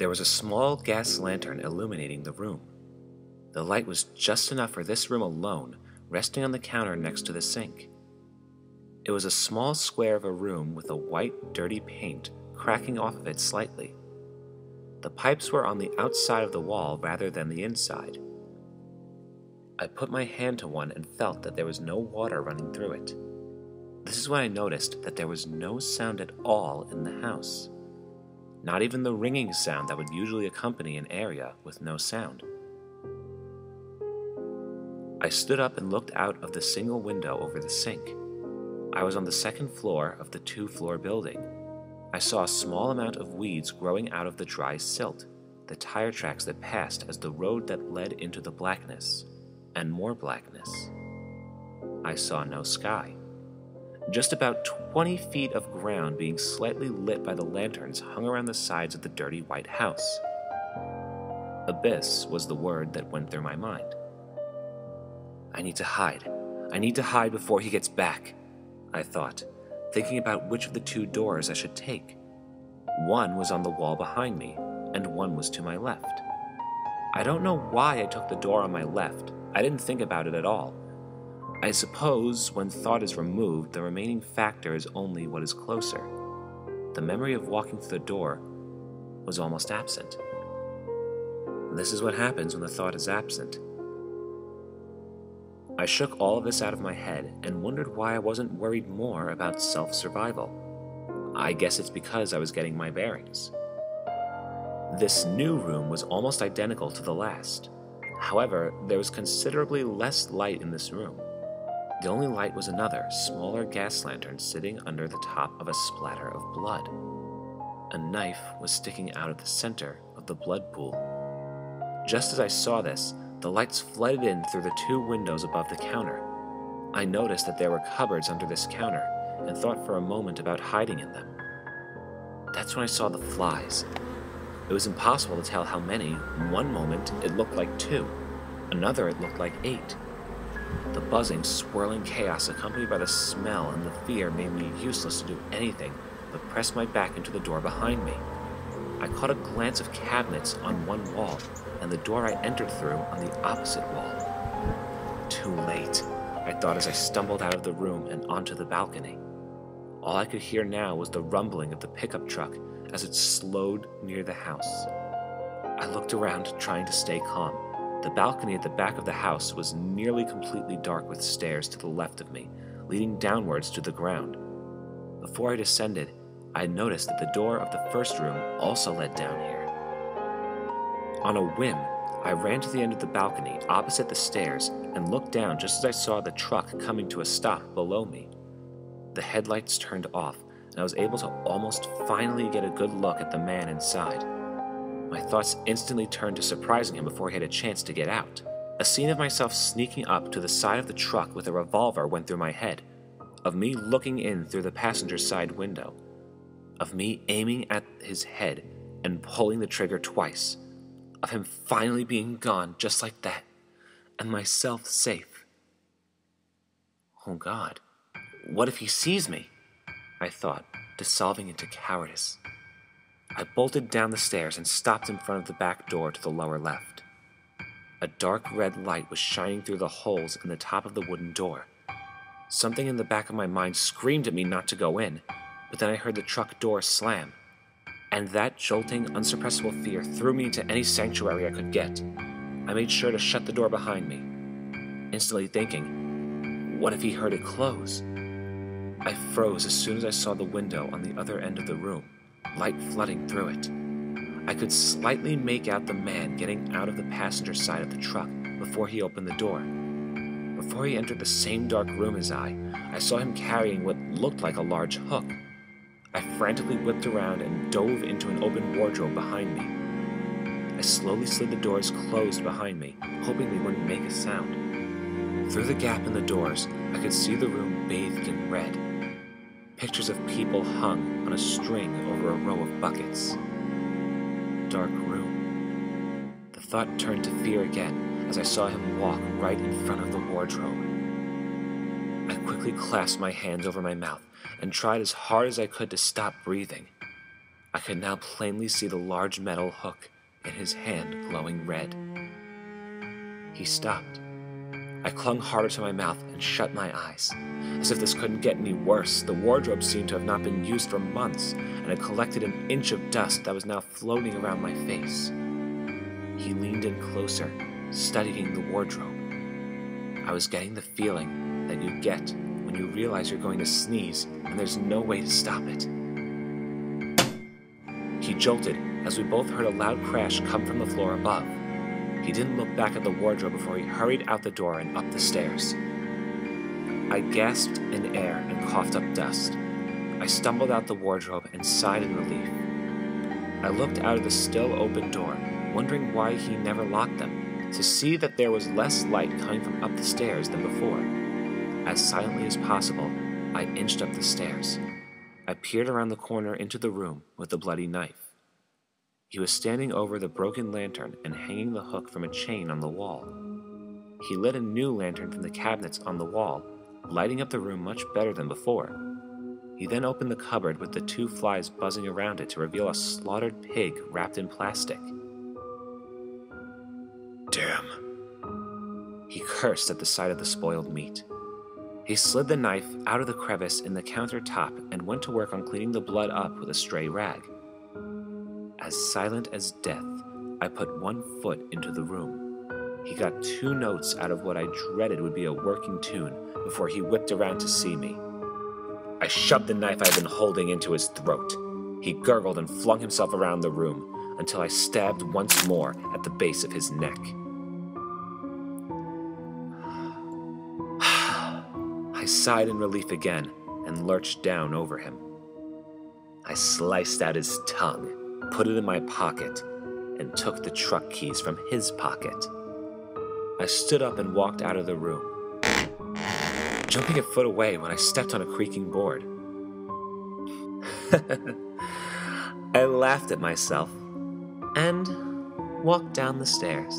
There was a small gas lantern illuminating the room. The light was just enough for this room alone, resting on the counter next to the sink. It was a small square of a room with a white, dirty paint cracking off of it slightly. The pipes were on the outside of the wall rather than the inside. I put my hand to one and felt that there was no water running through it. This is when I noticed that there was no sound at all in the house. Not even the ringing sound that would usually accompany an area with no sound. I stood up and looked out of the single window over the sink. I was on the second floor of the two-floor building. I saw a small amount of weeds growing out of the dry silt, the tire tracks that passed as the road that led into the blackness, and more blackness. I saw no sky. Just about 20 feet of ground being slightly lit by the lanterns hung around the sides of the dirty white house. Abyss was the word that went through my mind. I need to hide. I need to hide before he gets back, I thought, thinking about which of the two doors I should take. One was on the wall behind me, and one was to my left. I don't know why I took the door on my left. I didn't think about it at all. I suppose when thought is removed, the remaining factor is only what is closer. The memory of walking through the door was almost absent. This is what happens when the thought is absent. I shook all of this out of my head and wondered why I wasn't worried more about self-survival. I guess it's because I was getting my bearings. This new room was almost identical to the last. However, there was considerably less light in this room. The only light was another, smaller gas lantern sitting under the top of a splatter of blood. A knife was sticking out of the center of the blood pool. Just as I saw this, the lights flooded in through the two windows above the counter. I noticed that there were cupboards under this counter and thought for a moment about hiding in them. That's when I saw the flies. It was impossible to tell how many. One moment, it looked like 2. Another, it looked like 8. The buzzing, swirling chaos accompanied by the smell and the fear made me useless to do anything but press my back into the door behind me. I caught a glance of cabinets on one wall and the door I entered through on the opposite wall. Too late, I thought as I stumbled out of the room and onto the balcony. All I could hear now was the rumbling of the pickup truck as it slowed near the house. I looked around, trying to stay calm. The balcony at the back of the house was nearly completely dark with stairs to the left of me, leading downwards to the ground. Before I descended, I had noticed that the door of the first room also led down here. On a whim, I ran to the end of the balcony opposite the stairs and looked down just as I saw the truck coming to a stop below me. The headlights turned off, and I was able to almost finally get a good look at the man inside. My thoughts instantly turned to surprising him before he had a chance to get out. A scene of myself sneaking up to the side of the truck with a revolver went through my head, of me looking in through the passenger side window, of me aiming at his head and pulling the trigger twice, of him finally being gone just like that, and myself safe. Oh God, what if he sees me? I thought, dissolving into cowardice. I bolted down the stairs and stopped in front of the back door to the lower left. A dark red light was shining through the holes in the top of the wooden door. Something in the back of my mind screamed at me not to go in, but then I heard the truck door slam, and that jolting, unsuppressible fear threw me into any sanctuary I could get. I made sure to shut the door behind me, instantly thinking, what if he heard it close? I froze as soon as I saw the window on the other end of the room, light flooding through it. I could slightly make out the man getting out of the passenger side of the truck before he opened the door. Before he entered the same dark room as I saw him carrying what looked like a large hook. I frantically whipped around and dove into an open wardrobe behind me. I slowly slid the doors closed behind me, hoping they wouldn't make a sound. Through the gap in the doors, I could see the room bathed in red. Pictures of people hung on a string over a row of buckets. Dark room. The thought turned to fear again as I saw him walk right in front of the wardrobe. I quickly clasped my hands over my mouth and tried as hard as I could to stop breathing. I could now plainly see the large metal hook in his hand glowing red. He stopped. I clung harder to my mouth and shut my eyes. As if this couldn't get any worse, the wardrobe seemed to have not been used for months and had collected an inch of dust that was now floating around my face. He leaned in closer, studying the wardrobe. I was getting the feeling that you get when you realize you're going to sneeze and there's no way to stop it. He jolted as we both heard a loud crash come from the floor above. He didn't look back at the wardrobe before he hurried out the door and up the stairs. I gasped in air and coughed up dust. I stumbled out the wardrobe and sighed in relief. I looked out of the still open door, wondering why he never locked them, to see that there was less light coming from up the stairs than before. As silently as possible, I inched up the stairs. I peered around the corner into the room with the bloody knife. He was standing over the broken lantern and hanging the hook from a chain on the wall. He lit a new lantern from the cabinets on the wall, lighting up the room much better than before. He then opened the cupboard with the 2 flies buzzing around it to reveal a slaughtered pig wrapped in plastic. "Damn," he cursed at the sight of the spoiled meat. He slid the knife out of the crevice in the countertop and went to work on cleaning the blood up with a stray rag. As silent as death, I put 1 foot into the room. He got 2 notes out of what I dreaded would be a working tune before he whipped around to see me. I shoved the knife I'd been holding into his throat. He gurgled and flung himself around the room until I stabbed once more at the base of his neck. I sighed in relief again and lurched down over him. I sliced out his tongue, put it in my pocket, and took the truck keys from his pocket. I stood up and walked out of the room, jumping a foot away when I stepped on a creaking board. I laughed at myself and walked down the stairs.